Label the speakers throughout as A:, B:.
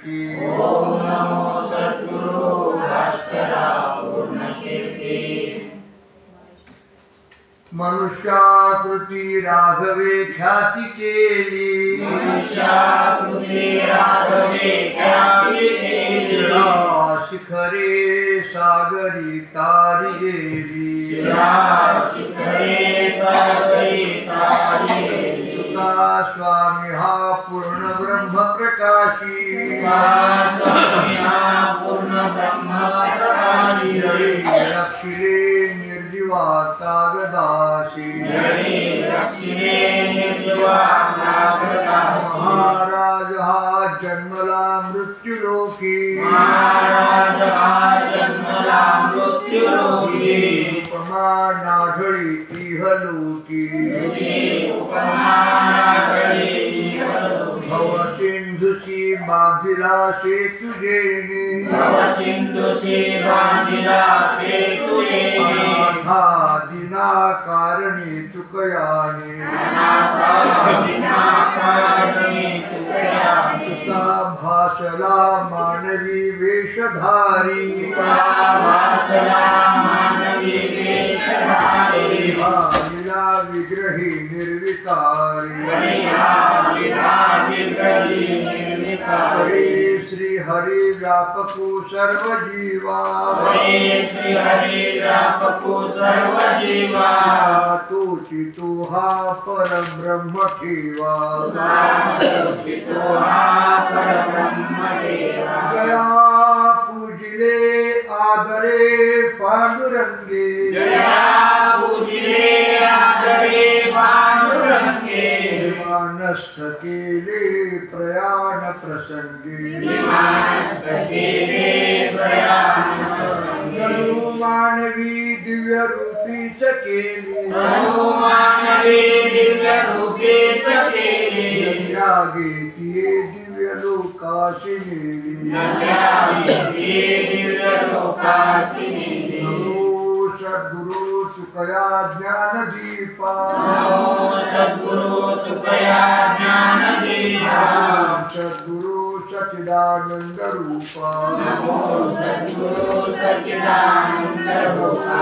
A: कीर्ती।
B: ओम नमो सद्गुरु भास्करा पूर्ण कीर्ती।
A: मनुष्याकृती राघवे ख्याती केली,
B: मनुष्याकृती राघवे ख्याती केली।
A: शिखरे सागरी तारी गेली,
B: शिखरे सागरी तारी गेली।
A: तुका स्वामी हा पूर्ण ब्रह्म प्रकाशी,
B: स्वामी हा पूर्ण ब्रह्म प्रकाशी।
A: लक्षिले निर्जीवा कागदाशी,
B: लक्षिले निर्जीवा कागदाशी।
A: महाराज हा जन्मला मृत्यूलोकी,
B: महाराज हा जन्मला मृत्यूलोकी।
A: उपमा नाढळी इहलोकी,
B: उपमा नाढळी इहलोकी।
A: भवसिंधुसी बांधिला सेतुजेने,
B: भवसिंधुसी बांधिला सेतुजेने।
A: दिना कारणी तुकयाने, तुका भासला मानवी वेशधारी, लीला विग्रही निर्विकारी। हरे श्री हरि व्यापकु सर्व जीवा,
B: श्री हरि व्यापकु सर्व जीवा।
A: तोची तो हा परब्रह्म ठेवा, जया पूजिले आदरे पांडुरंगे, मानस्थ केले प्रयाण प्रसंगे, धनु मानवी दिव्य रूपीच केली, त्यागे तिये दिव्य लोकाशी नेली। नमो सद्गुरु तुकया ज्ञान दीपा, सद्गुरु सच्चिदानंद रूपा,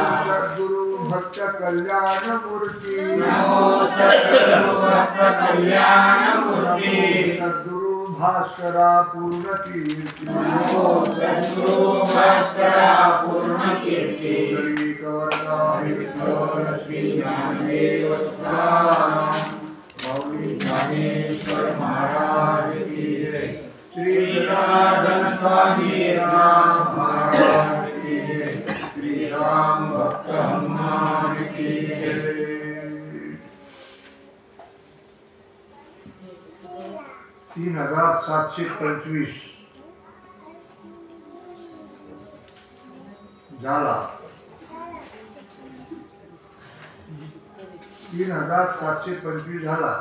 A: सद्गुरु भक्त कल्याण मूर्ति, सद्गुरु भास्करा पूर्ण कीर्ति, श्री कवर्ता श्री ज्ञानदेव मौली ज्ञानेश्वर महाराज की जय। श्री जनार्दन स्वामी राम महाराज की जय। श्री राम भक्त हनुमान की जय। 3725 झाला। 3725 झाला।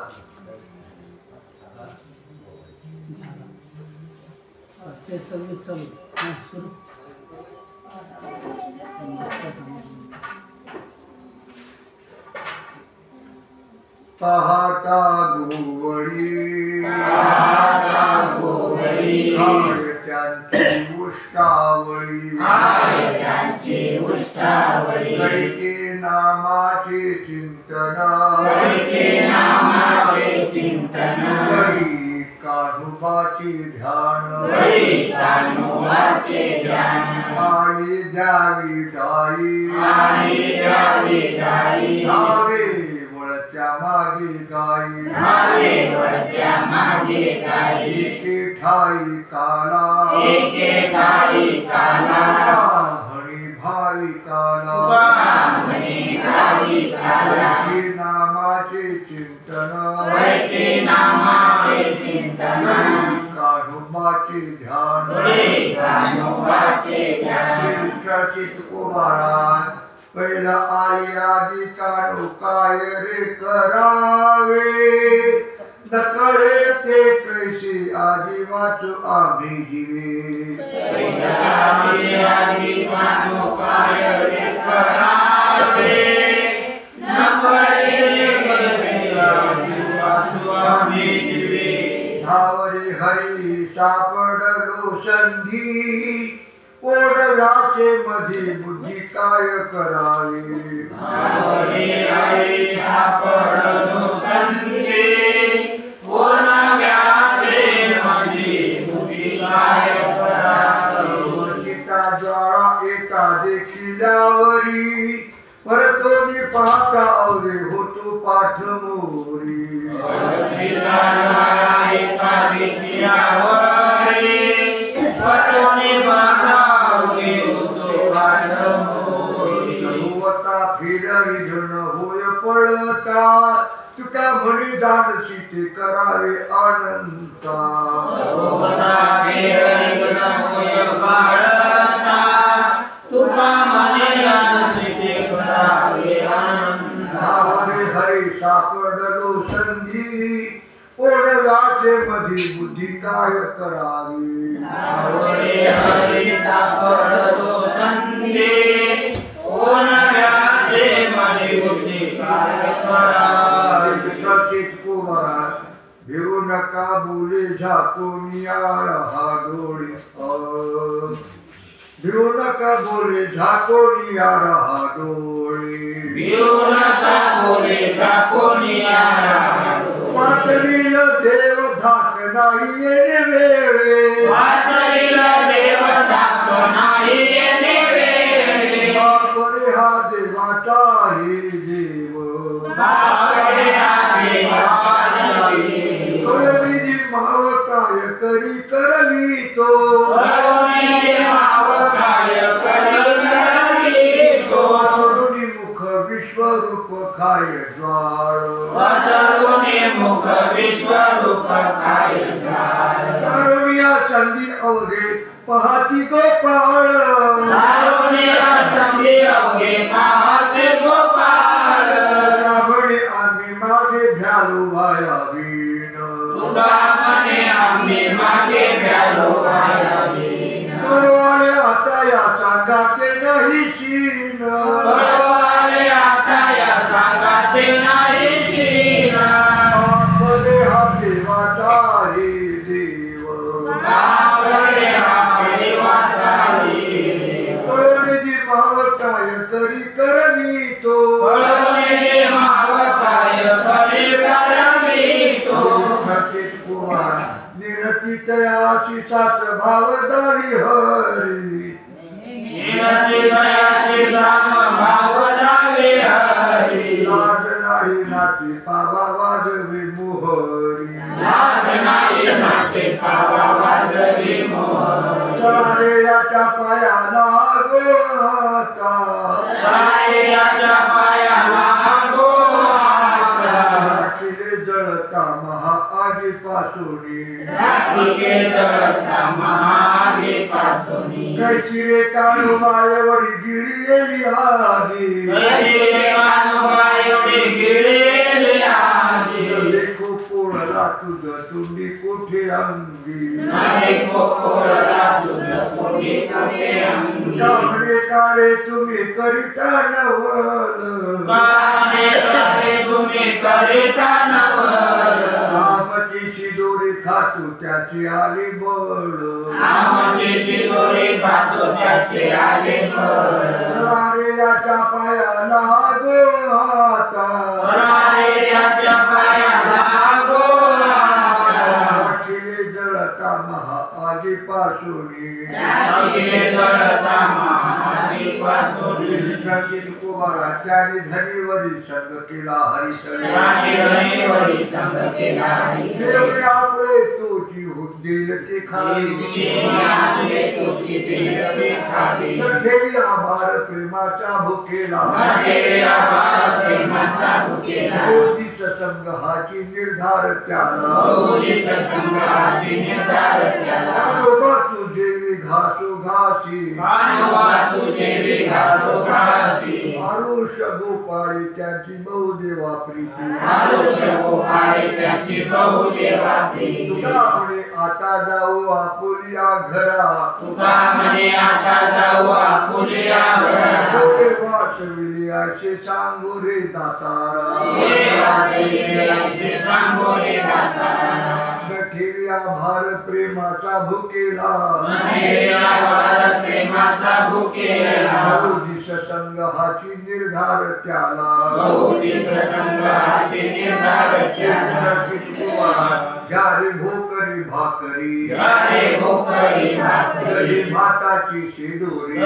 A: पाहता गोवळी खाय त्यांची उष्टावळी, करीते नामाचे चिंतन, करी कान्होबाचे ध्यान, आई द्यावी डाई, धावे वळत्या मागे गाई, एके ठाई काला हरी भाविकाला, हे नामाचे चिंतन, कान्होबाचे ध्यान, महाराज पहिला आली आधी काढू काय रे करावे, दकडे ते कैसे आधी वाचू आम्ही जीवे, धावरे हरी सापडलो संधी ओढव्याचे मध्ये बुद्धी काय करावी
B: धावरे हरी सापडलो संधी ओढव्याचे मध्ये बुद्धी काय करावी
A: चिता ज्वाळा एका देखिल्यावरी परतोनी पाहता अवरे होतो पाठ मोरी फिरही जन होय पळता तुका म्हणी जाणशी ते करावे अनंता धावरे हरी सापडलो संधी ओढव्याचे मध्ये बुद्धी काय करावी
B: धावरे हरी सापडलो संधी ओढव्याचे मध्ये बुद्धी काय करावी
A: सचित कुमारा भिवू नका बोले झाकून यार हा डोळी भिवू नका बोले झाकून यार हा डोळी
B: भिवू नका बोले झाकून यार
A: वाचविल देव धाक नाही येणे वेळे
B: वाचविल देव धाक नाही येणे वेळे
A: बापरे हा देवाचाही देव
B: बापरे हा देवाचाही
A: कळविधी माव काय करी करवी तो
B: कळविधी माव काय करी तो
A: वसरुनी मुख विश्वरूप खाय ज्वाळ
B: वसरुनी मुख विश्वरूप खाय ज्वाळ
A: सारुनिया संधी अवघे पाहती गोपाळ
B: सारुनिया संधी अवघे पाहते गोपाळ
A: म्हणे आम्ही मागे भ्यालो भायावीन
B: तुकामने आम्ही मागे भ्यालो भायावीन
A: कळवाले आता याचा गाते नाही शीन
B: कळवाले आता या सांगाते नाही शीन
A: बापरे हा देवाचाही देव
B: बापरे हा देवाचाही
A: कळविधी माव काय करी करवी तो
B: कळविधी माव काय करी करवी तो
A: खर्चित कुमार निरती तयाची सात भाव दावी हरी
B: निरसी दयासी साम भाव दावे हरी
A: लाज नाही नाची पावा वाजवी मोहरी
B: लाज नाही नाचे पावा वाजवी मोहरी
A: सारे याच्या पायाला गोता
B: साऱ्याच्या पायाला गोता
A: राखिले जळता महा आगीपासूनी
B: राखिले जळता महागीपासूनी
A: कैशिरे कानोबायवडी गिळी येली आगी
B: कैशिरे कानोबायवडी गिळी आगी
A: देखो पोळला तुझ तुंडी कोठे अंगी
B: देखो पोळला तुझ तुंडी कोठे अंगी
A: कामरे कारे तुम्ही करिता नवल
B: काने कारे तुम्ही करिता नवल
A: आमची शिदोरी खातू त्याची आली बळ
B: आमची शिदोरी खातू त्याची आली बळ
A: सारे याच्या पायाला गो हाता
B: रायाच्या पायाला गो
A: राखिले जळता महा आगीपासूनी
B: राखिले जळता महागीपासूनी
A: संचित कुमारा त्याने धनीवरी संग केला हरिचरण
B: त्याने धनीवरी संग केला हरिचरण
A: आपले तोची हुद्दील ते खाली
B: आपले तुझी दिल ते खाली
A: ठेवी आभार प्रेमाच्या भुकेला
B: ठेवी आभार प्रेमाचा भुकेला
A: ओजीच संग हाची निर्धार त्याला
B: ओजीच संग हाची निर्धार त्याला
A: कानोबा तुझे विघासो घासी
B: कानोबा तुझे विघासो घासी
A: आरुष गोपाळी त्यांची बहुदेवा प्रीती
B: आरुष गोपाळी त्यांची बहुदेवा प्रीती
A: तुका म्हणे आता जाऊ आपुलिया घरा
B: तुका म्हणे आता जाऊ आपुलिया घरा
A: वाचविले असे सांगू रे दातारा
B: हे वाचविले असे सांगू रे दातारा
A: ठेवी आभार प्रेमाचा भुकेला बहुदिस संघाची निर्धार त्याला जारे भोकरी भाकरी दही भाताची शिदोरी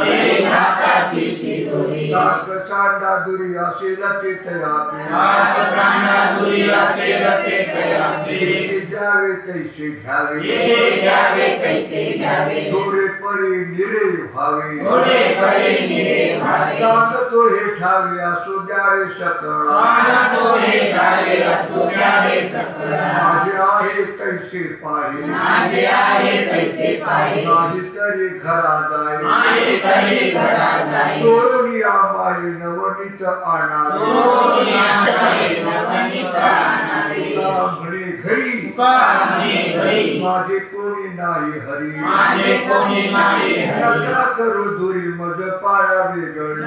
A: ताक सांडा दुरी असेल ते द्यावे तैसे घ्यावे थोडे परी निरे व्हावे सांगतो हे ठावे असो द्यावे सकळा माझे आहे तैसे पाहे नाही तरी घरा जाय सोडून या माये नवनीत आणावे म्हणे घरी माझे कोणी नाही हरी नका करू दुरी मज पाया वेगळी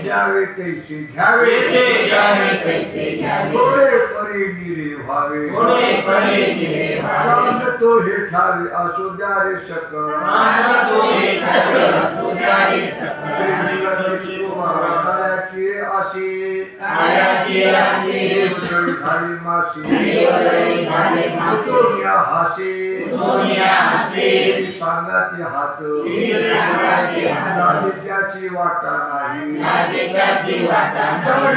A: द्यावे तैसे घ्यावे थोडे परी निरे व्हावे सांगतो हे ठावे असो द्यारे सकळ काळ्याची असे झाली मासी सोनिया हासे सांगाते हात त्याची वाटा नाही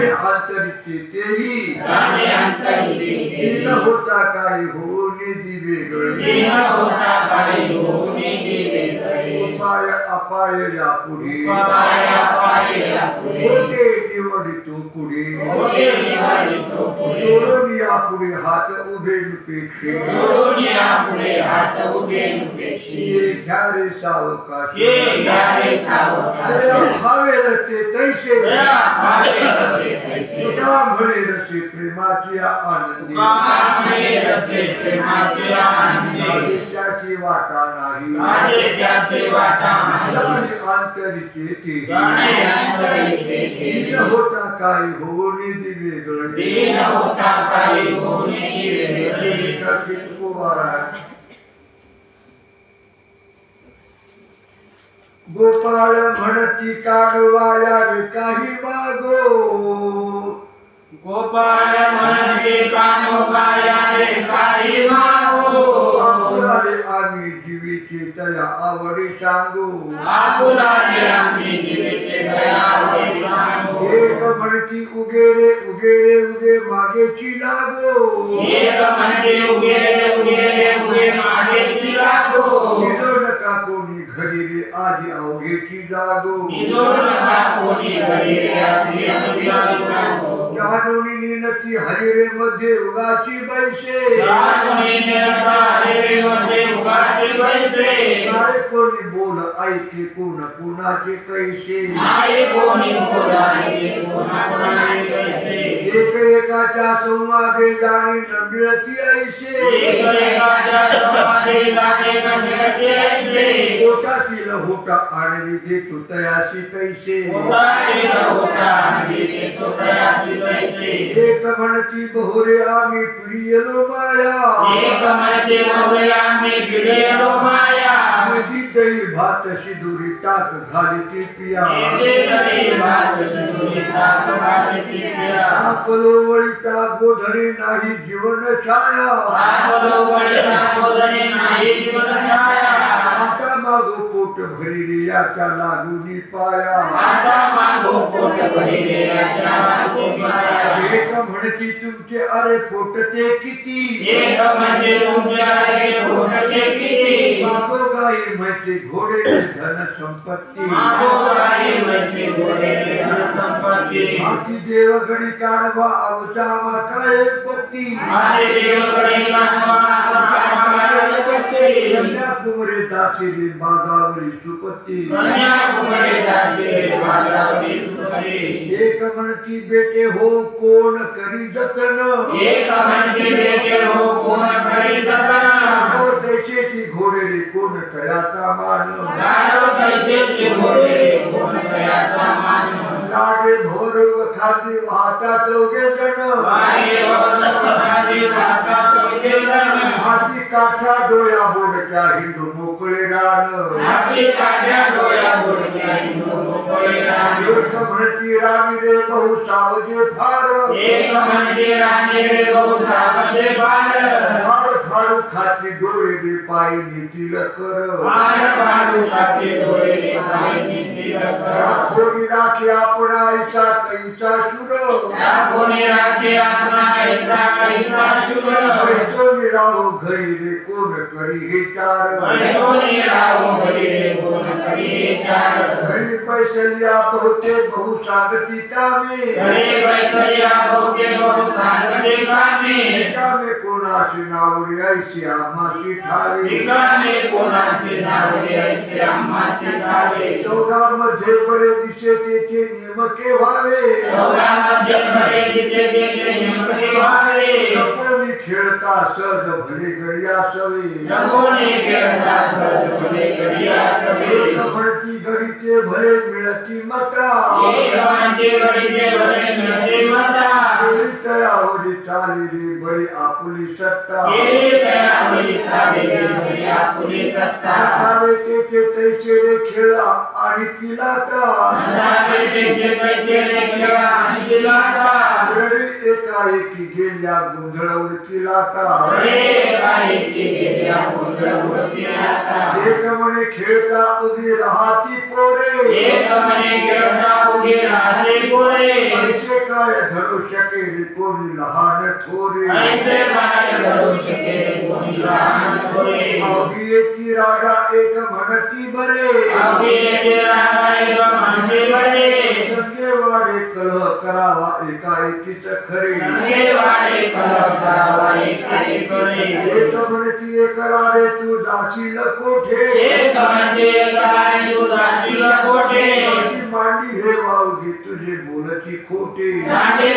A: अंतरीचे तेही न होता काही होऊन दिवे उपाय अपाय या पुढे होते निवडितो पुढे सोडून या पुढे हात उभे पेक्षे घ्या रे सावकाशी भावेल ते तैसे म्हणे रसे प्रेमाची आनंदी त्याची वाटा नाही अंतरीचे ते होता काही होणे दिवे गोपाळ म्हणती काढवाया रे काही मागो
B: गोपाळ म्हणते कानोबाया रे काही मागो
A: आपुलाले आम्ही जीवीची तया आवडी सांगू
B: आम्ही जीवीची तया आवडी सांगू
A: एक म्हणती उगेरे उगेरे उगे मागेची लागो
B: एक म्हणते उगेरे उगेरे उगे मागेची लागो
A: निदो नका कोणी घरी रे आधी अवघेची जागो
B: निदो नका कोणी घरी रे आधी अवघेची जागो
A: जानोनी नीनती हरिरे मध्ये उगाची बैसे नारे कोणी बोल ऐके कोण कुणाचे कैसे एक एकाच्या संवादे जाणे न मिळती ऐसे पोटातील होता आणली देतो तयाशी तैसे एक म्हणती बहुरे आम्ही पिढीलो माया नदी दही भात शिदुरी टाक घाली ती पिया आपलो वळीता गोधरी नाही जीवन छाया आता मागो पोट भरिले याच्या लागूनी पाया एक म्हणती तुमचे अरे पोट ते किती मागो गाई म्हैसे घोडे धन संपत्ती हाती देवगडी काढवा अवचामा काय पत्ती कन्याकुमारी दासिरी बागावरी सुपत्ती एक म्हणती बेटे हो कोण करी जतन तैसेची घोडे रे कोण कयाचा मान लाडे भोर खाती वाहता चौघे जण काठ्या डोळ्या बोडक्या हिंदू मोकळे रान
B: नाकी काठ्या डोळ्या बोडक्या हिंदू मोकळे रान
A: एक म्हणती राणी रे बहु सावजे फार
B: एक म्हणती राणी रे बहु सावजे फार
A: फाड फाडू खाती डोळे रे पाय नीतील कर
B: फाड फाडू खाती डोळे रे पाय नीतील कर
A: कोणी राखे आपण ऐसा कैचा शुर
B: कोणी राखे आपण ऐसा कैचा शुर
A: पैसोनी राहो घरी रे कोण करी हे चार
B: पैसोनी राहो घरी रे कोण करी हे चार
A: घरी पैसलिया बहुते बहु सांगती कामे
B: घरी पैसलिया बहुते बहु सांगती कामे
A: कोणाची नावडी ऐशी आम्हाशी ठावे
B: कोणाची नावडी ऐशी आम्हाशी ठावे
A: दोघांमध्ये बरे दिसे तेथे नेमके व्हावे
B: दोघांमध्ये बरे दिसे तेथे नेमके व्हावे
A: कोणी खेळता सहज भले घडिया सवे
B: कोणी खेळता सहज भले घडिया सवे
A: म्हणती घडी ते भले मिळती मता
B: म्हणती घडी ते भले मिळती मता
A: तयावरी चाली रे बरी आपुली सत्ता
B: तयावरी चाली रे बरी आपुली सत्ता
A: सावे तेथे तैसे रे खेळ आणि तिला
B: सावे तेथे तैसे रे खेळ आणि तिला
A: रडी एकाएकी गेल्या गोंधळवून तिला एक म्हणे खेळता उभी राहती पोरे
B: एक म्हणे खेळता उभी राहती पोरे
A: ऐसे काय घडू शकेल कोणी लहान थोरे
B: ऐसे काय घडू शकेल कोणी लहान थोरे
A: अवघी येती रागा एक म्हणती बरे
B: अवघी येती रागा एक म्हणती बरे
A: संगेवाडे कलह करावा एकाएकीच खरे
B: संगेवाडे कलह करावा एकाएकीच खरे
A: एक म्हणती एक राडे तू जाशील कोठे
B: एक म्हणती एक राडे तू जाशील कोठे
A: मांडी हे वावगी तुझे बोलची खोटे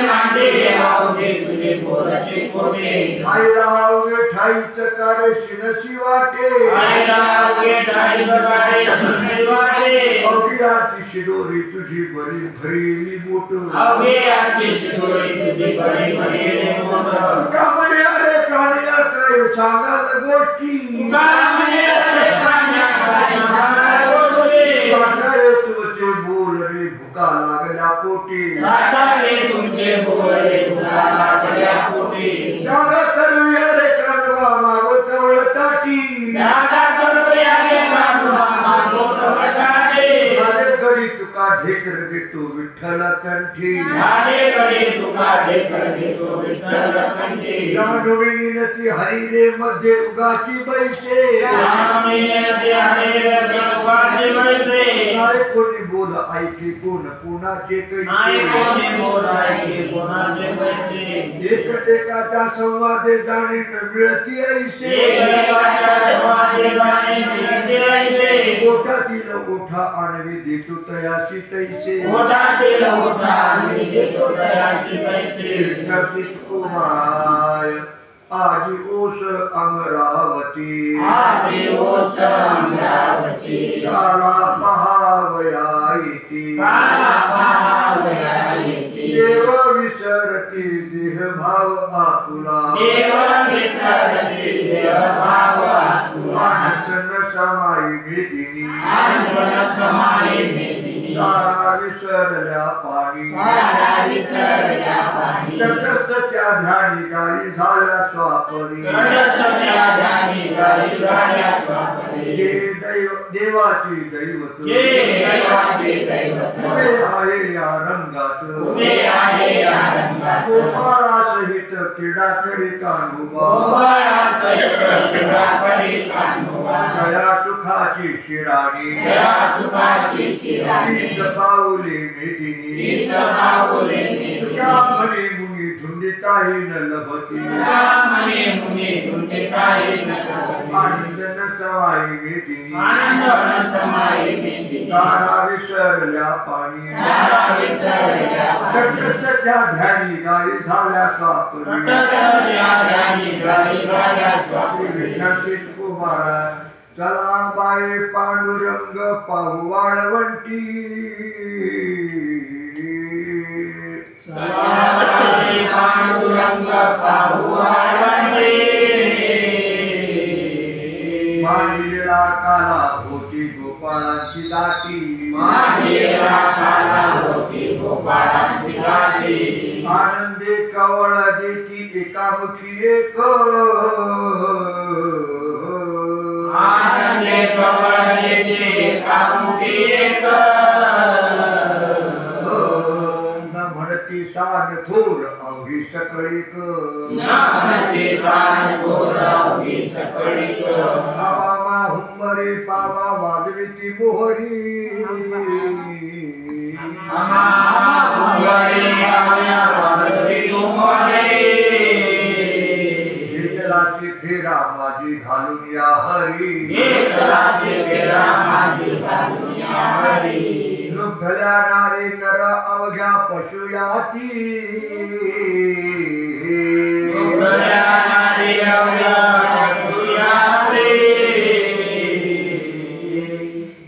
B: मांडी हे वावगी तुझे बोलची खोटे
A: खायला आवगे ठाईच कारे शिनसी वाटे
B: खायला आवगे ठाईच कारे शिनसी वाटे
A: अवघी आरती शिदोरी तुझी बरी भरेली बोट
B: अवघी आरती शिदोरी तुझी बरी भरेली बोट
A: का म्हणे अरे कान्या काय सांगाल गोष्टी
B: का म्हणे अरे कान्या काय सांगाल गोष्टी
A: काटारे तुझे बोल रे भुका लागल्या पोटी
B: काटारे तुमचे बोल रे भुका लागल्या पोटी
A: जागा करूया रे कानवा मागो कवळ ताटी
B: जागा करूया रे कानवा मागो कवळ ताटी
A: अरे गडी तुका ढेकर देतो विठ्ठल कंठी
B: अरे गडी तुका ढेकर देतो विठ्ठल कंठी
A: जानविनी ती हरी रे मध्ये उगाची बैसे
B: जानविनी ती हरी रे उगाची बैसे
A: नाही कोणी बोल ऐके कोण कोणाचे
B: नाही
A: कैसे
B: कोणी बोल ऐके कोणाचे कैसे
A: एक एकाच्या संवादे जाणे न मिळती ऐसे
B: एकाच्या संवादे जाणे मिळती ऐसे
A: ओठातील ओठा आणवी देतो तयाशी तैसे
B: ओठातील ओठा आणवी देतो तयाशी तैसे
A: विकसित कुमाराय आजी ओस अमरावती
B: आजी ओस अमरावती
A: काला पहावया इति
B: काला पहावया इति
A: देव विसरती देह भाव आपुला
B: देव विसरती देह भाव आपुला
A: आनंदन समाई मेदिनी
B: आनंदन समाई मेदिनी
A: सारा विसरल्या पाणी
B: सारा विसरल्या पाणी
A: तटस्थ त्या ध्यानी गाई झाल्या स्वापरी
B: तटस्थ त्या ध्यानी गाई झाल्या स्वापरी
A: जे देवाची दैवत
B: जे देवाचे दैवत
A: उभे आहे या रंगात
B: उभे आहे या रंगात
A: गोपाळा सहित क्रीडा करी कान्होबा
B: गोपाळा सहित क्रीडा करी कान्होबा
A: दया सुखाची शिराणी
B: दया सुखाची शिराणी
A: तीच पाऊले मेदिनी
B: तीच पाऊले मेदिनी
A: तुका म्हणे मुनी धुंडिताही न लभती
B: तुका म्हणे मुनी धुंडिताही न लभती
A: आनंदन समाई मेदिनी
B: आनंदन समाई मेदिनी
A: तारा विसरल्या पाणी
B: तारा विसरल्या पाणी
A: तटस्थ त्या ध्यानी गाई झाल्या स्वापरी
B: तटस्थ त्या ध्यानी गाई झाल्या स्वापरी
A: विठ्ठल कुमारा चला बाळे पांडुरंग पाहू वाळवंटी
B: चला बाळे पांडुरंग पाहू वाळवंटी
A: मांडलेला काला भोवती गोपाळांची दाटी
B: मांडलेला काला भोवती गोपाळांची दाटी
A: आनंदे कवळ देती एकामुखी एक
B: आनंदे कवळ देती एकामुखी एक
A: म्हणती सान थोर अवघी सकळीक
B: म्हणती सान थोर अवघी सकळीक
A: हवामा हुंबरे पावा वाजविती मोहरी घेतलाची फेरा माझी घालून या हरी लुब्धल्या नारे नर अवघ्या पशुयाती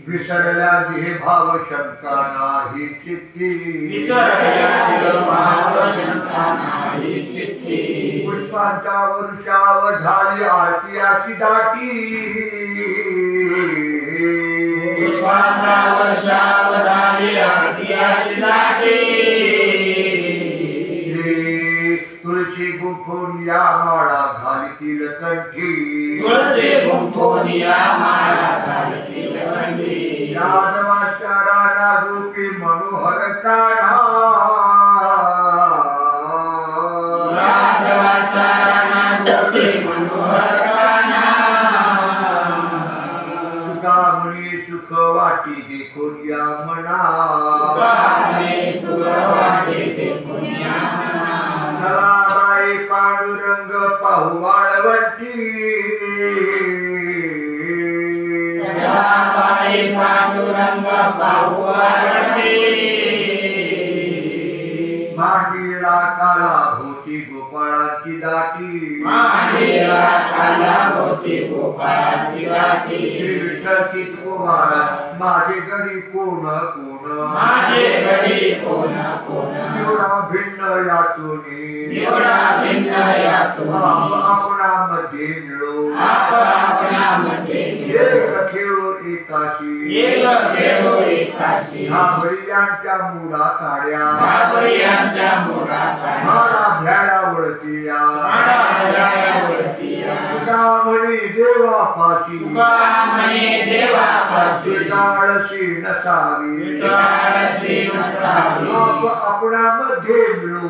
A: विसरल्या देह भाव शंका नाही चित्ती पुष्पांच्या वर्षाव झाली आरतीयाची दाटी तुळशी गुंफून या माळा घालतील कंठी यादवाच्या राणा रूपी मनोहर काढा तुकामणी सुख वाटी देखून या मना चला बाई पांडुरंग पाहू वाळवंटी
B: पांडुरंग
A: मांडीला काला भोवती गोपाळाची दाटी श्री विठ्ठल चितकुमारा माझे गडी कोण एवढा भिन्न यातून आपणामध्ये मिळो एक खेळो एकाशी घाबरियांच्या मुडा काढ्या भाडा भ्याडा वळतिया तुकामणी देवापाशी टाळशी नसावी आपणामध्ये मिळो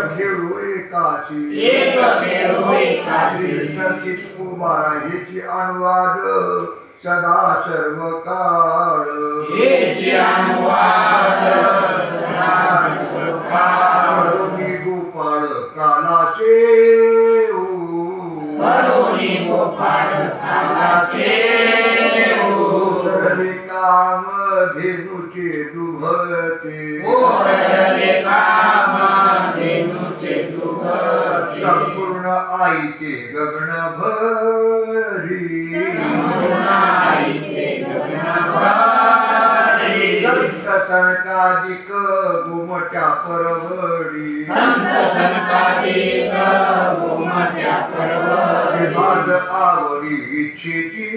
A: खेळू एकाशी चितकुमारा हेची अनुवाद सदा सर्व काळ गोपाळ कालाचे काम धेनुचे दुभते संपूर्ण आईते गगन भरी संत सनकादिक गोमट्या परवडी विभाग आवडी इच्छेची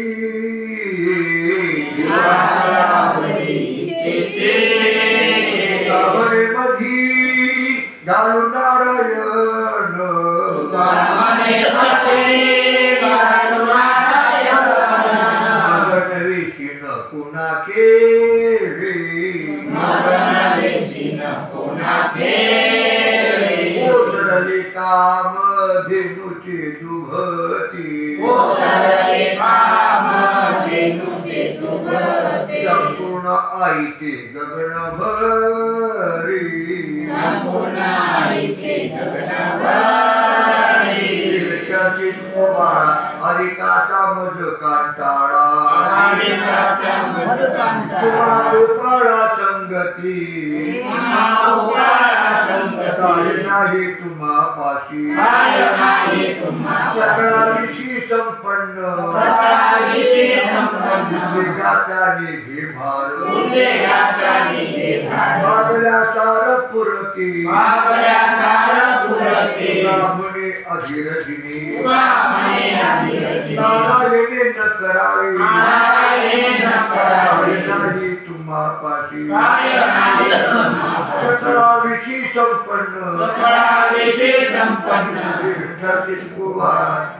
A: श्रावणे मधी घालू नारायण मगनवेशीन पुन्हा केले ओझरले काम धेनुचे दुभती संपूर्ण आईते गगन भरी चितकुमारा अधिकाचा मज कांटाळा गोपाळा संगती काय नाही तुम्हा पाशी सकळा विषी संपन्न वेगाचा निघे भार मागल्या सार पुरती ब्राह्मणे अधीरदिनी नारायणे न करावे नाही तुम्हापाशी सकळाविषयी संपन्न विठ्ठल कुमार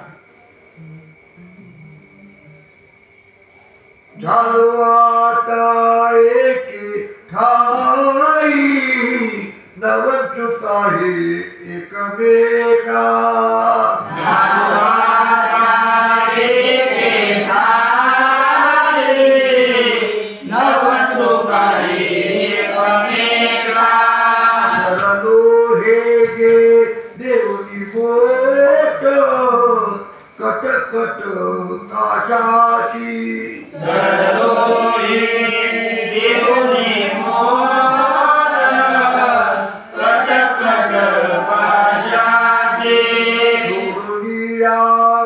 A: झालो आता एके ठाई नवचु काही एकमेका कट कट काशाची दुनिया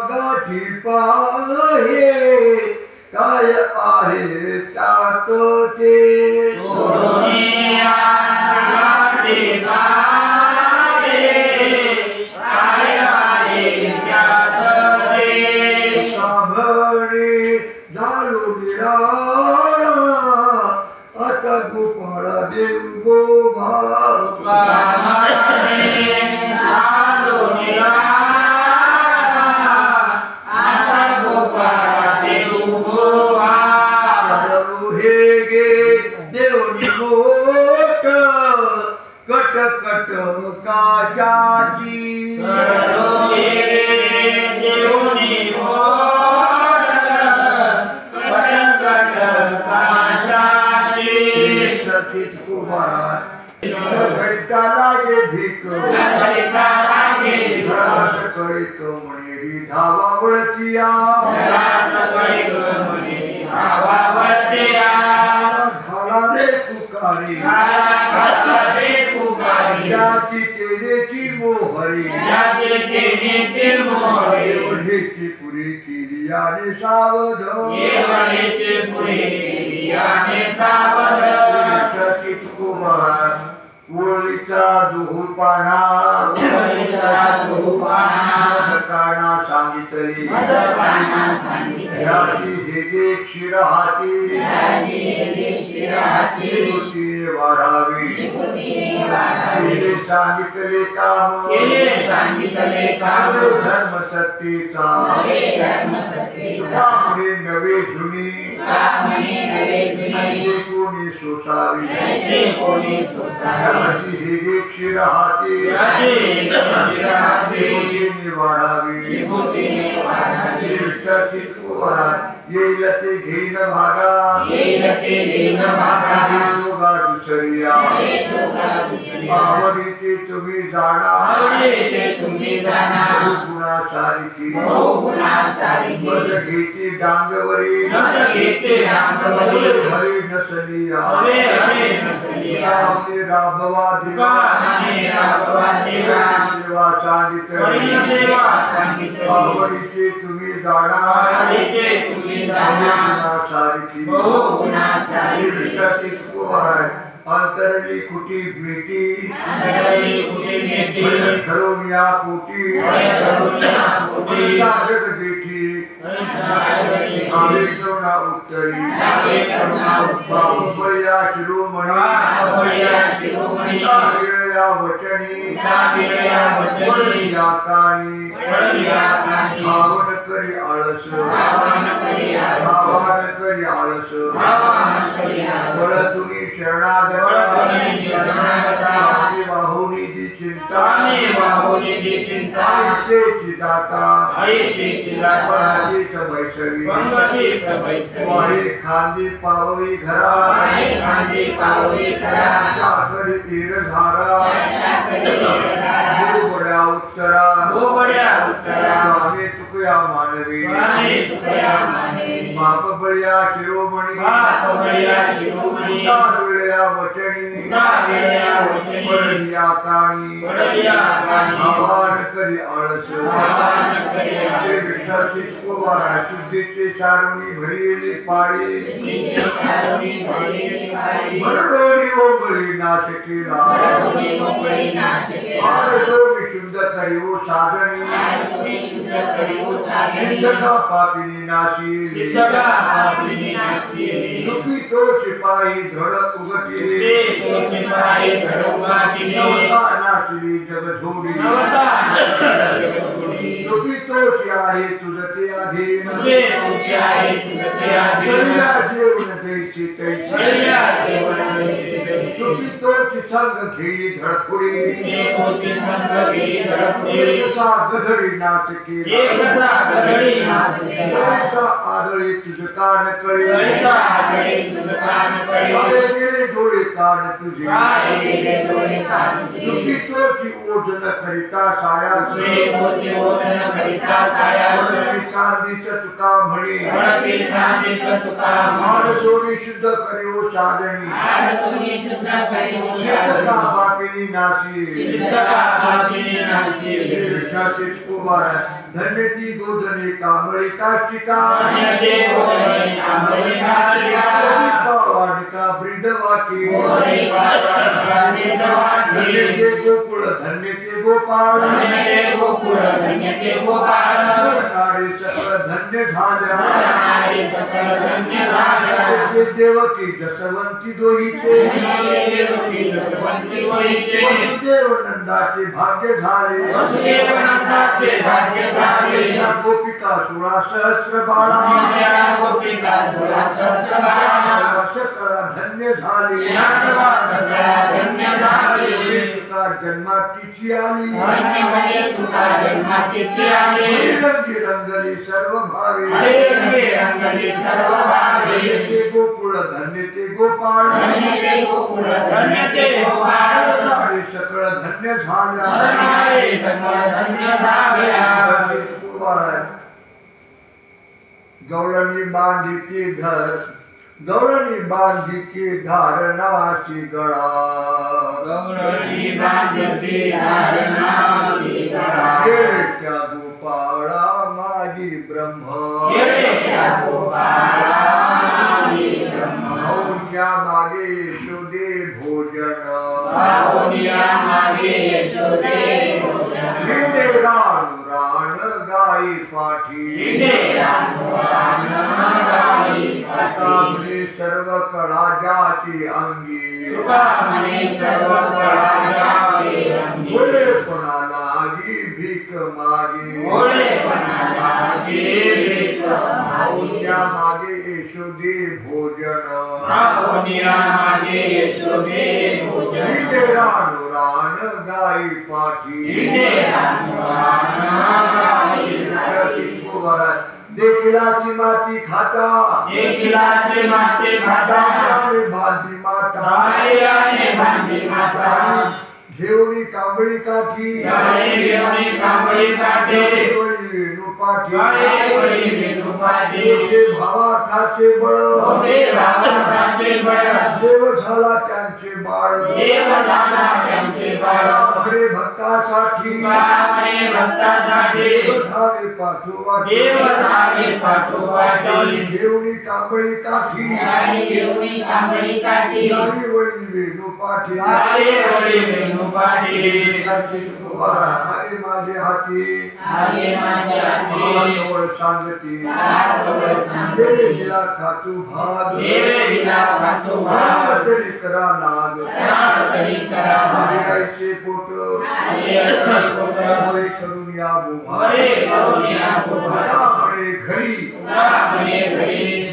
A: गाठी पाहे काय आहे त्यात ते आता गोपाळा देव गोभा हे गे देवनी मोठ कट कट काचाची घडता लागे भीक सकळी कमळी धावा वळतिया घाला रे तुकारी याची तेनेची मोहरी एवढीची पुरी केली याने सावध कुमार ओळीचा दुहुपाणा काना सांगितली याची हेगे क्षीरहाती विभूतीने वाढावी सांगितले काम धर्म सत्तेचा पुढे नवे जुनी कोणी सोसावी हेगे क्षीरहाती विभूतीने वाढावी येईल ते घेईन भागा जोगा दुसरिया आवडी ते तुम्ही जाणार गुणासारखी बद घेती डांगवरी हरी नसलिया राबवा देवा सेवा सांगितली आवडी ते तुम्ही जाणार गुणासारखी अंतरली कुटी भेटी ठरवून या पोटी जग बेठी करुणा उत्तरी बाहुबळया शिरोमणी या वचनी या काणी भावन करी आळस तुम्ही शरणागता बाहुनी दी चिंता खांदी पाववी घरा करी तीर धारा बड्या उत्तरा स्वामी तुकया मानवी बाप बळ्या शिरोमणी वचनी या काणी आवाहन करी आळस कुमारा शुद्धीचे चारुणी भरिलेली पाळी भरडोरी ओंगळी नाश केला आरसो विशुद्ध करिवो साधनी सिद्धता पापिनी नाशी सुखी तो चिपाई धडक उगटिले नाचली जग झोडी सुखी तोची आहे तुझते अधीन करिया जेवण तैसी सुखी तोची संग घेई धडपुडी एकसा गधडी नाच केला आदळी तुझ कान कळे गेले डोळे कान तुझे सुखी तोची ओढण करिता साया चांदीच तुका म्हणे मानसोनी शुद्ध करियो साधनी सिद्धता पापिनी नाशी कृष्णाचे कुमार धन्य ती गोधने कांबळी काष्टिका पावानिका ब्रिदवाकी धन्य ते गोकुळ धन्य ते गोपाळ नारी सकळ धन्य झाल्या देवकी जसवंती दोहीचे वसुदेव नंदाचे भाग्य झाले गोपिका 16 सहस्त्र बाळा सकळ धन्य झाले तुका जन्मातीची आली रंगी रंगली सर्व भावे ते गोकुळ धन्य ते गोपाळ नारी सकळ धन्य झाल्या गौळणी बांधिती घर गौळणी बांधिती धारणाची गळा गेले त्या गोपाळा माझी ब्रह्म भाऊच्या मागे यशोदे भोजन हिंडे रान रान गाई पाठी कामने सर्व कळा जाती अंगी बोले कोणाला आगी भीक मागी भाऊच्या मागे यशोदे भोजन हिंडे रान रान गाई पाठी देखिलाची माती खाता बांधी माता घेऊनी कांबळी काठी भावार्थाचे बळ देव झाला त्यांचे बाळ भक्तासाठी धावे पाठोपाठी घेऊनी कांबळी काठी गाई वळी वेणुपाठी हरे माझे हाती सांगती दिला खातू भाग तरी करा लाग हरियाचे पोट करून या बुभारे घरी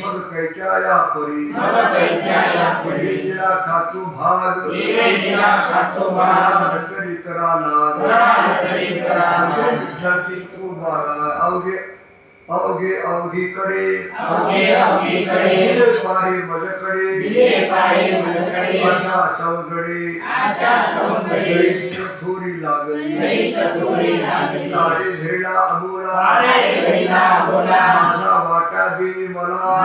A: मग कैच्या या परी दिला खातू भाग तरी करा लाग अवघे अवघीकडे पाहे मजकडे आशा सवंगडे थोरी लागली तारे धरला अबोला माझा वाटा दे मला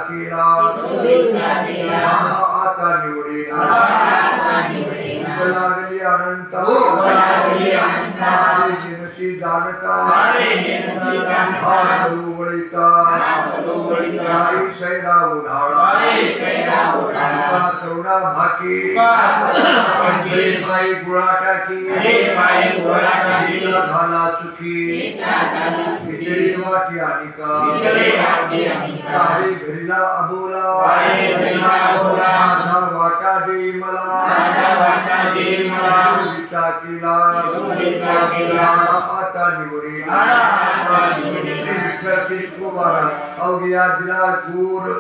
A: केला आता निवडेना लागली अनंता नसी जाणता
B: नसी जाणता
A: वळिता नारी सैरा उढाळा तरुणा भाकी बाई गुळा टाकी घाला सुखी इतरी वाटी आनिका घरीला अबोला माझा वाटा दे मला केला आता निवडीला अवघिया दिला गुर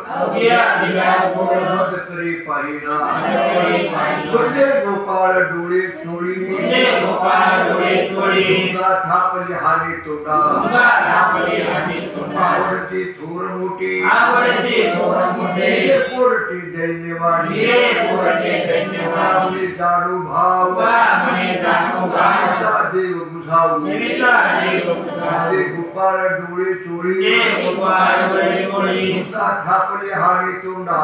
A: मद करी पाहिना गुंडे गोपाळ डोळे चोळी थापली हानी तोंडा आवडती थोर मोठी पोरटी दैन्यवाणी जाणू भाव देव बुझाऊ गोपाळ डोळे चोळी थापले हानी तोंडा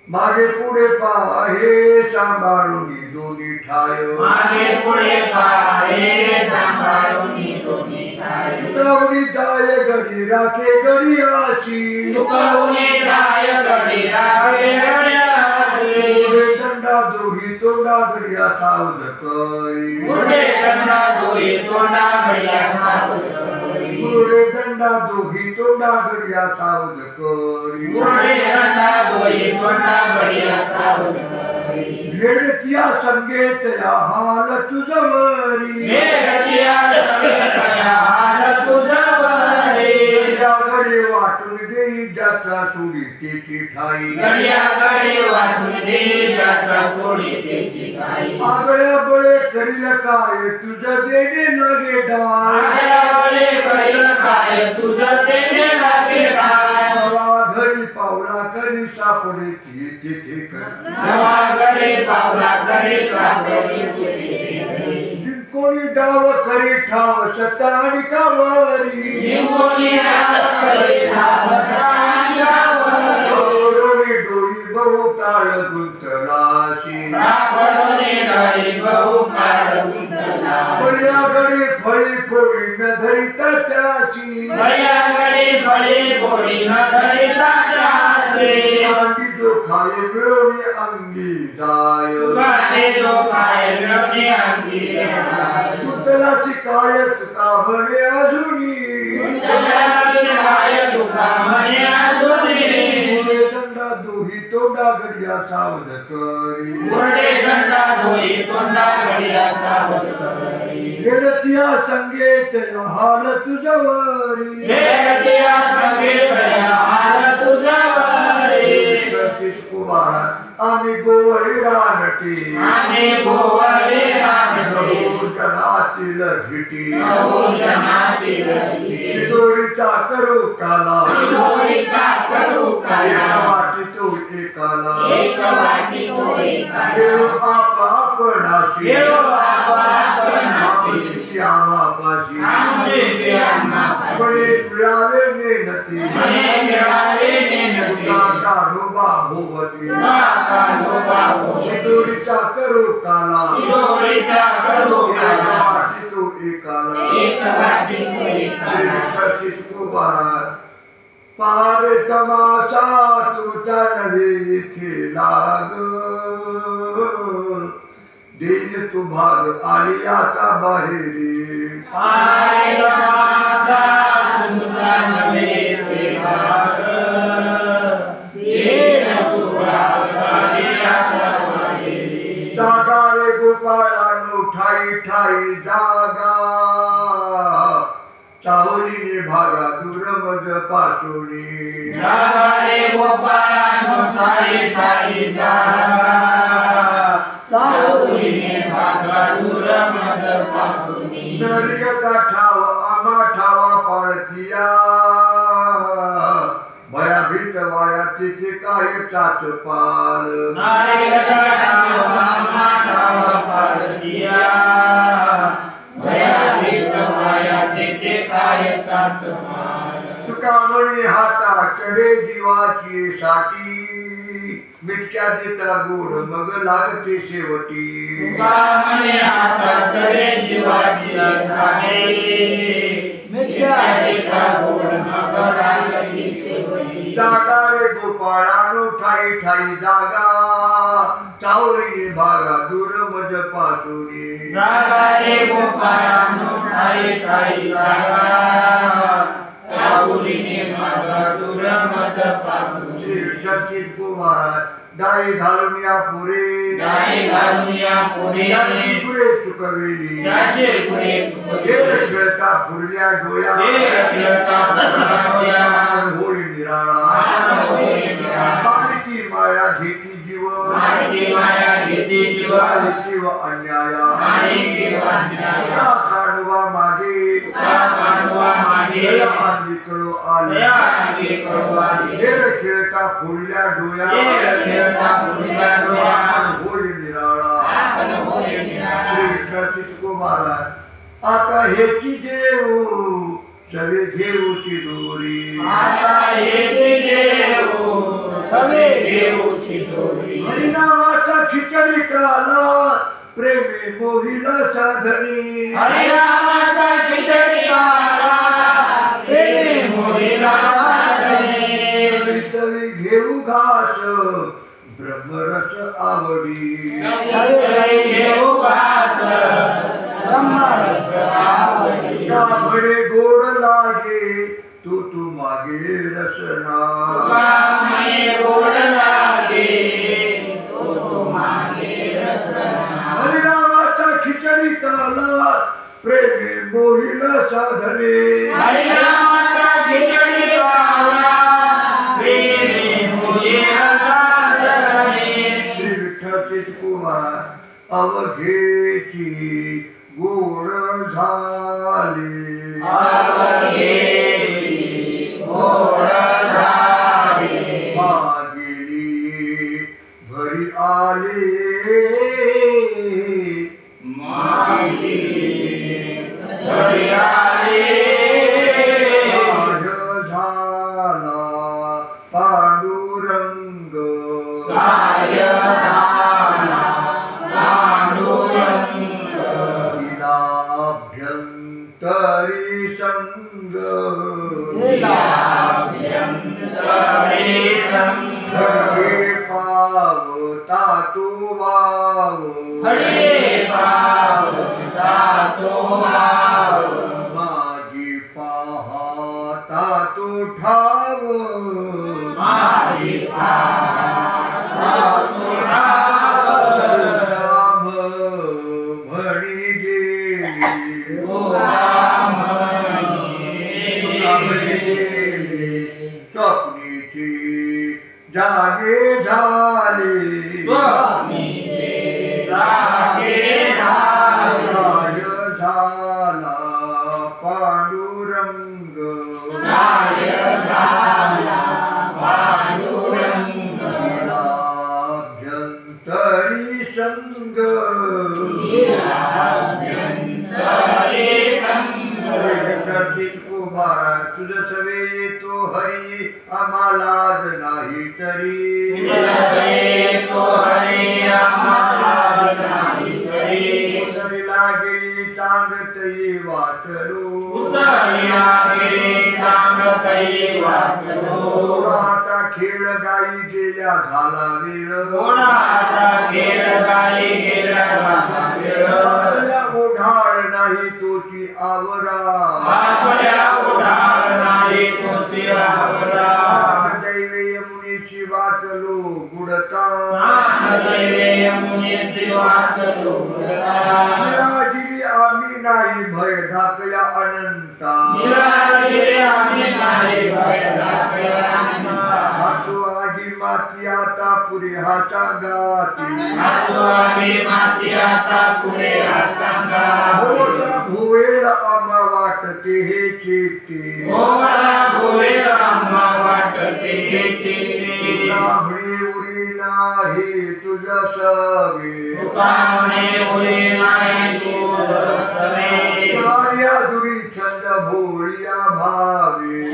A: मागे पुढे पाहे सांभाळून दोन्ही ठाय तुकवणी जाय गडी राखे गडियाची दंडा दोही तोंडा गडिया सावध
B: पुढे दंडा दोही तोंडा
A: गडिया सावध करी भेडतिया संगेत हाल तुझवरी गडे वाटून देई जाता सोडी त्याची ठाई आगळ्या बळे करील काय तुझं देणे लागे डाळ घरी पावला करी सापडे तिथे कोणी डाव करी ठाव सत्ता आणि कावरी डोळी बहु काळ गुंतलाशी बळ्या गडी फळी फोडी न धरिता त्याची अंडी जो खाय मिळवणे अंगी जाय पुतलाची काय तुका म्हणे अजुनी दंडा दोही तोंडा गडिया सावध करी भेडतिया संगेत हाल तुझवरी कुमार आम्ही गोवळी रानटी जनातील झिटी शिदोरीचा करू काला वाटी तो एकाला आपणाशी बळे मिळाले मेहनती काढोबा भोवती शिदोरीचा करू काला वाटी तो एकाला पार तमाशा तुमचा नवे इथे लाग दिन तू भाग आली आता बाहेरी दादा रे गोपाळानो ठाई ठाई जागा चाहोलीने भागा दुरमज पाचोळी नरकता ठाव आमा ठावा पाळथिया भयाभीत वाया तिथे काय टाच पाल तुका म्हणे हाता चढे जीवाची साठी मिटक्या त्या देता गोड मग लागते शेवटी
B: तुका म्हणे आता चढे जीवाची सागे मिठ्या देता गोड मग लागते शेवटी
A: जागा रे गोपाळानो ठाई ठाई जागा चावरीने भागा दूर मज पासुनी
B: जागा रे गोपाळानो ठाई ठाई जागा चावरीने भागा दूर मज पासुनी
A: चर्चित कुमार डाळी घालून या पुरे
B: डाळी घालून या पुरे
A: त्याची पुरे चुकविली
B: त्याचे पुरे चुकविली
A: खेळ खेळता फुरल्या डोळ्या होळी निराळा मालिकी माया घेती जीव जीव अन्याया काढवा मागे आंधी कळो आले खेळ खेळता फुरल्या डोळ्या होळी निराळा श्री विठ्ठल चितकुमारा आता हेची देऊ सवे घेऊ शिदोरी
B: आता हेची देऊ सवे घेऊ शिदोरी
A: हरिनामाचा खिचडी काला प्रेमे मोहिला साधनी
B: हरिनामाचा खिचडी काला प्रेमे मोहिला साधनी
A: सवे घेऊ घास ब्रह्मरस आवडी
B: सवे घेऊ घास ब्रह्मरस आवडी
A: त्यामुळे गोड लागे तू मागे रसना
B: तुकामुळे गोड लागे तू मागे रसना
A: हरिनामाचा खिचडी काला प्रेमे मोहिला साधने
B: हरिनामाचा खिचडी काला प्रेमे मोहिला साधने
A: श्री विठ्ठल चितकुमार अवघेची गोड झाले
B: अवघेची गोड झाले
A: मागिली भरी आले
B: मागिली भरी आले
A: झाला पांडुरंग
B: साय झाला पांडुरंग
A: अभ्यंतरी संग
B: अभ्यंतरी संग
A: खडे पावता तू वाव
B: खडे पावता तो वाव
A: माझी पाहता तू ठाव
B: माझी पाहता तो ठाव
A: राम म्हणी गेली म्हणी गेली स्वप्नीची जागे झाली साय झाला पांडुरंग अभ्यंतरी संग कुमारा तुझ सवे तो हरी आम्हाला नाही तरी लागेली चांगतई वाचलो आता खेळ गाई गेल्या घाला वेळ ओढाळ नाही तोची आवरा दैवे यमुनीची वाचलो बुडता निराजिरी आम्ही नाही भय धाकया अनंता खातो आजी माती आता पुरे हा सांगा भुवेल आम्हा वाटते हे चेते ब्राह्मणे उरी नाही तुझ सवे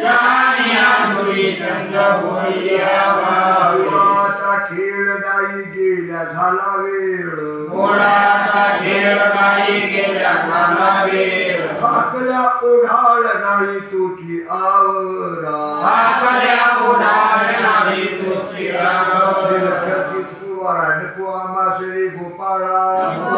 A: सार्या दुरी छंद भोळिया भावे आता खेळ गाई गेल्या झाला वेळ
B: घोडाचा खेळ गाई गेल्या झाला वेळ
A: हाकल्या ओढाळ नाही तुझी आवरा
B: हाकल्या ओढाळ नाही तुझी आवरा
A: कुवारा नको आमासरे गोपाळा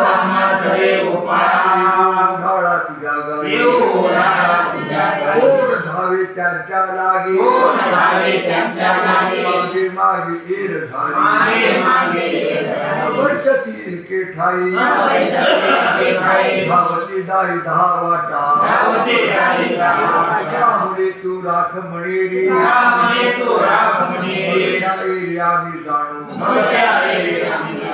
B: आमासरे गोपाळा
A: ओढाळा तुझ्या गाई
B: ओढाळा तुझ्या गाई
A: कोण धावे त्यांच्या लागे
B: कोण धावे त्यांच्या लागे
A: मागे मागे येर झाली
B: मागे मागे येर झाली
A: वर्षती एके ठाई
B: वर्षती एके ठाई
A: धावती दाई धावाटा
B: धावती दाई धावाटा
A: त्यामुळे तू राख म्हणेरी
B: त्यामुळे तू राख म्हणेरी
A: त्या एरिया मी जाणू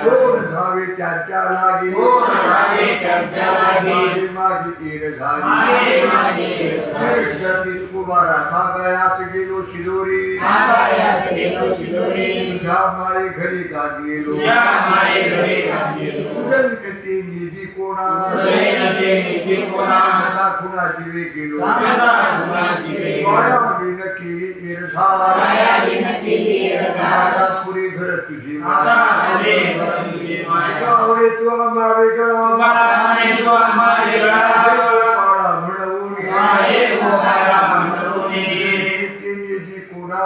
B: कोण
A: धावे त्यांच्या लागे
B: कोण धावे त्यांच्या लागे
A: मागे मागे येर झाली
B: मागे मागे
A: वर्षती कुमारा मागयास गेलो शिलोरी
B: मागयास गेलो शिलोरी
A: तुझ्या माळे घरी गांधीलो
B: तुझ्या माळे घरी गांधीलो
A: तुझ्या विनंती निधी कोणा
B: निधी कोणा
A: सदा खुणाची वे गेलो
B: सदा खुणाची वे
A: माया विन केली एरधार
B: माया विन केली एरधार
A: आता पुरी घर तुझी
B: आता पुरी घर तुझी माया
A: आवडे तू आम्हा वेगळा
B: आवडे तू आम्हा वेगळा
A: गोपाळा म्हणून
B: आहे गोपाळा म्हणून
A: निधी कोणा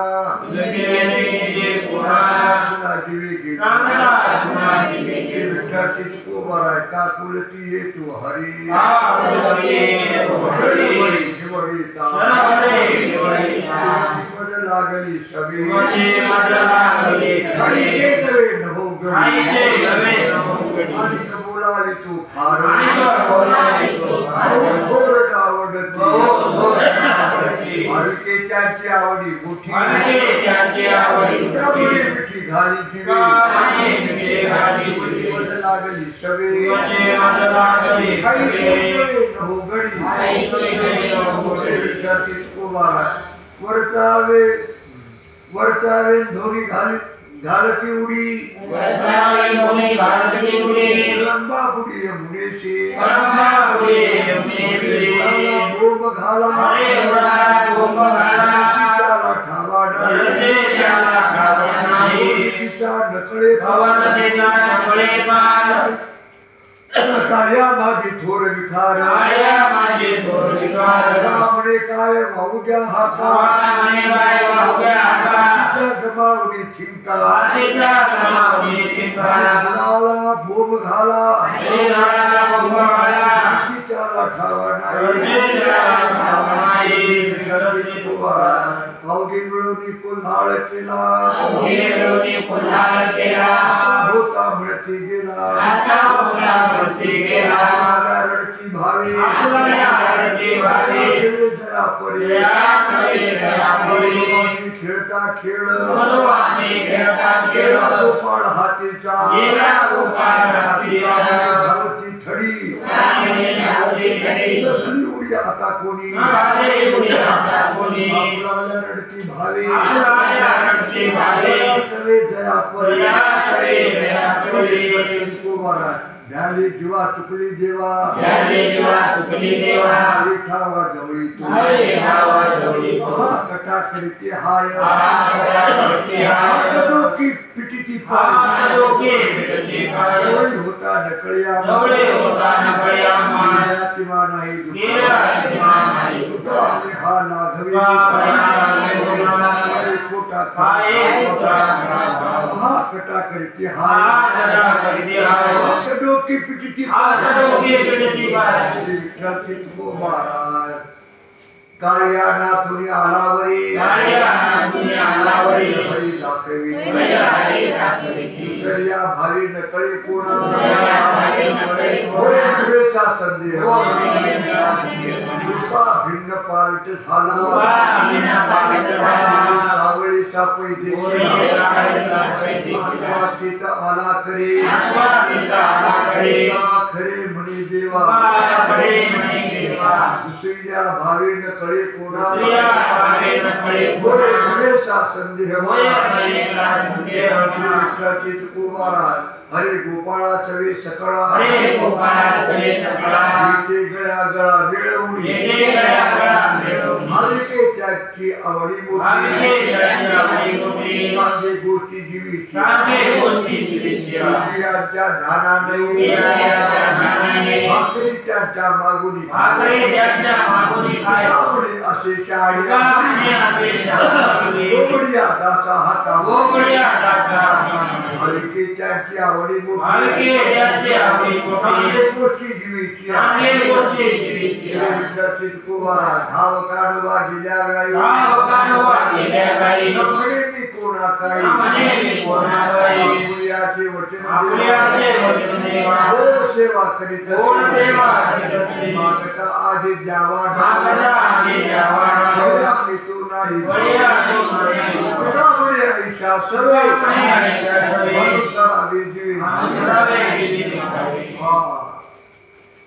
B: निधी कोणा
A: खुणाची वे गेली
B: सदा खुणाची वे गेली
A: विठ्ठाची कोबारा काकुलती ये तू हरी
B: आवडे तू हरी
A: मज लागली सवे
B: मज लागली सवे
A: आणि बोलावी तू फार थोर आवडत भाविकेची आवडी मोठी त्यामुळे मिठी घाली मज लागली सवे वर्तावे वर्तावे धोनी घालती उडी लंबा पुढे मुनेशी बोंब घाला ठावा पिता नकळे काया माझी थोर विखार म्हणे काय वाहुद्या हाता गमावणी थिंका मुलाला बोंब घाला त्याला ठावा नाही अवघी मिळवणी कोल्हाळ केला होता म्हणती गेला रडती भावे खेळता खेळ गोपाळ हातीचा धावती थडी उडी आता कोणी रडती भावे ध्याली जीवा चुकली देवा विठावा जवळी तू कटा करते हाय की पिटी पाळी होता नकळ्या किंवा नाही हा लाघवी खोटा हा कटा करते हाय डोकी पिटी महाराज काळ्या नाथुनी आलावरी दाखवी तर या भावी नकळे कोणा संदेह भिन्न पालट झाला सावळीचा पैसे आला करे खरे म्हणे देवा दुसऱ्या भावी नकळे कोणा संदेह कुमारा हरे गोपाळा सवे सकळा
B: हरे गोपाळा सवे सकळा
A: येते गळ्या गळा मिळवणी
B: येते गळ्या गळा मिळवणी
A: भाविके त्याची आवडी
B: भाविके
A: मोठी
B: त्याची आवडी मोठी
A: सांगे गोष्टी जीवीची
B: सांगे गोष्टी जीवीची
A: योगिराच्या ध्यानाने
B: योगिराच्या ध्यानाने
A: भाकरी त्यांच्या मागुनी
B: भाकरी त्यांच्या मागुनी खाय
A: त्यामुळे असे शहाणे
B: त्यामुळे असे शहाणे
A: गोबडिया दासा हाता
B: गोबडिया दासा
A: भाविके त्यांची आवडी मोठी
B: भाविके त्याची आवडी मोठी
A: सांगे गोष्टी जीवीची
B: सांगे गोष्टी जीवीची
A: विकसित कुमारा धाव काढवा गेल्या गाई
B: भाव कानवा गेल्या गाई
A: म्हणे मी कोणा काही
B: म्हणे मी कोणा काही
A: आपुल्याचे वचन
B: आपुल्याचे वचन देवा
A: हो सेवा करीत
B: कोण सेवा करीत असे
A: मागता आधी द्यावा
B: मागता आधी द्यावा
A: बळ्या मी तो नाही
B: बळ्या तो नाही
A: त्यामुळे आयुष्या सर्व
B: त्यामुळे आयुष्या सर्व
A: करावे जीवी
B: माणसावे जीवी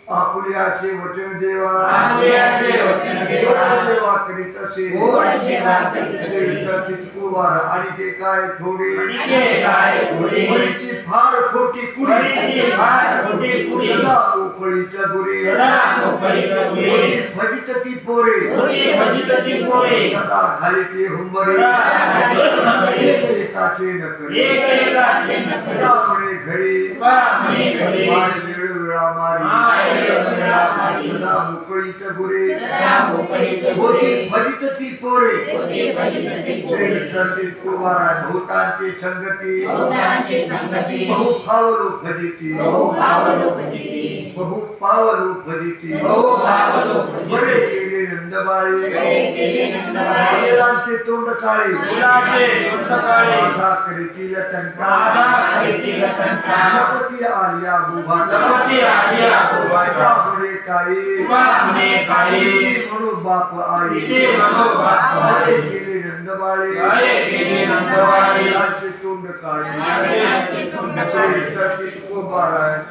A: आपुल्याचे वचन देवा
B: आपुल्याचे वचन देवा
A: सेवा करीत असे
B: कोण सेवा करीत असे
A: विकसित कुमार आणि ते काय थोडे
B: आणि ते काय थोडे
A: वरीची फार खोटी कुडी
B: वरीची फार खोटी कुडी
A: सदा मोकळीच्या गुरे
B: सदा मोकळीच्या गुरे
A: होती फजित ती पोरे
B: होती फजित ती पोरे
A: सदा घाली ती हुंबरे
B: सदा घाली ती हुंबरे
A: एकाचे नकरे
B: एकाचे नकरे
A: त्यामुळे घरी
B: त्यामुळे घरी
A: माय वेळोवेळा मारी
B: माय वेळोवेळा मारी
A: सदा मोकळीच्या गुरे
B: सदा मोकळीच्या गुरे
A: होती फजित ती पोरे
B: होती फजित ती पोरे
A: विकसित कुमारा भूतांची संगती
B: भूतांची संगती
A: बहु पावलो फजिती
B: बहु पावलो फजिती
A: बहु पावलो फजिती
B: बहु पावलो फजिती
A: बरे केले नंदबाळे
B: बरे केले नंदबाळे
A: मुलांचे तोंड काळे
B: मुलाचे तोंड काळे
A: माझा करीतील तंटा
B: माझा करीतील तंटा
A: गणपती आर्या बुभाटा
B: गणपती आर्या बुभाटा
A: त्यामुळे काही
B: त्यामुळे काही
A: म्हणून बाप आई
B: इथे म्हणून बाप आई.
A: बरे केले नंदबाळे
B: बरे केले नंदबाळे
A: मुलांचे तोंड काळे
B: मुलाचे तोंड काळे
A: चरित्रातील कुमार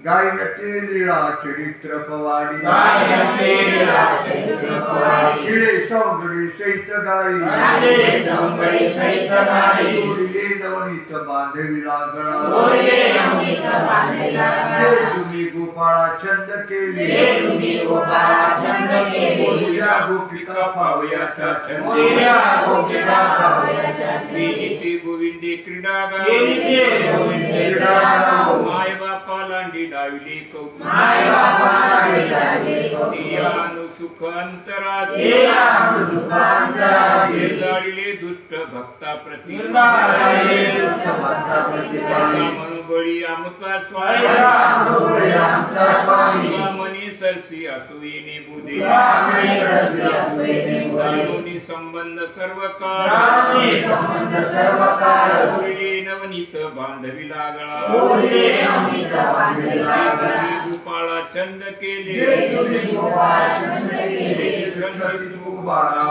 A: गायनते लीळा चरित्र पवाडी
B: गायनते लीळा चरित्र पवाडी
A: किळे सौंदडी सहित गाई
B: राजे सौंदडी सहित गाई
A: जोडिले नवनीत बांधवी लागला
B: जोडिले नवनीत बांधवी लागला
A: जे तुम्ही गोपाळा छंद केली
B: जे तुम्ही गोपाळा छंद केली
A: मोहिया गोपिका पावयाचा छंद
B: मोहिया गोपिका पावयाचा छंद
C: नीती गोविंदे क्रीडा
B: नीती गोविंदे क्रीडा गाव.
C: माय बापा लांडी डाविले कौतुक
B: माय बापा लांडी डाविले कौतुक.
C: दियानु सुख अंतरात
B: दियानु सुख अंतरात.
C: निर्दाळिले दुष्ट भक्ता प्रति
B: निर्दाळिले दुष्ट भक्ता प्रति.
C: मनोबळी आमचा स्वामी
B: ऐसा मनोबळी आमचा स्वामी.
C: मनी सरसी असुईने बुधे
B: मनी सरसी असुईने बुधे.
C: दानोनी संबंध सर्व काळ
B: दानोनी संबंध सर्व काळ.
C: जोडिले नवनीत बांधवी लागला
B: जोडिले नवनीत बांधवी लागला.
C: गोपाळा छंद केले
B: जे तुम्ही गोपाळा छंद केले.
A: विकसित कुमारा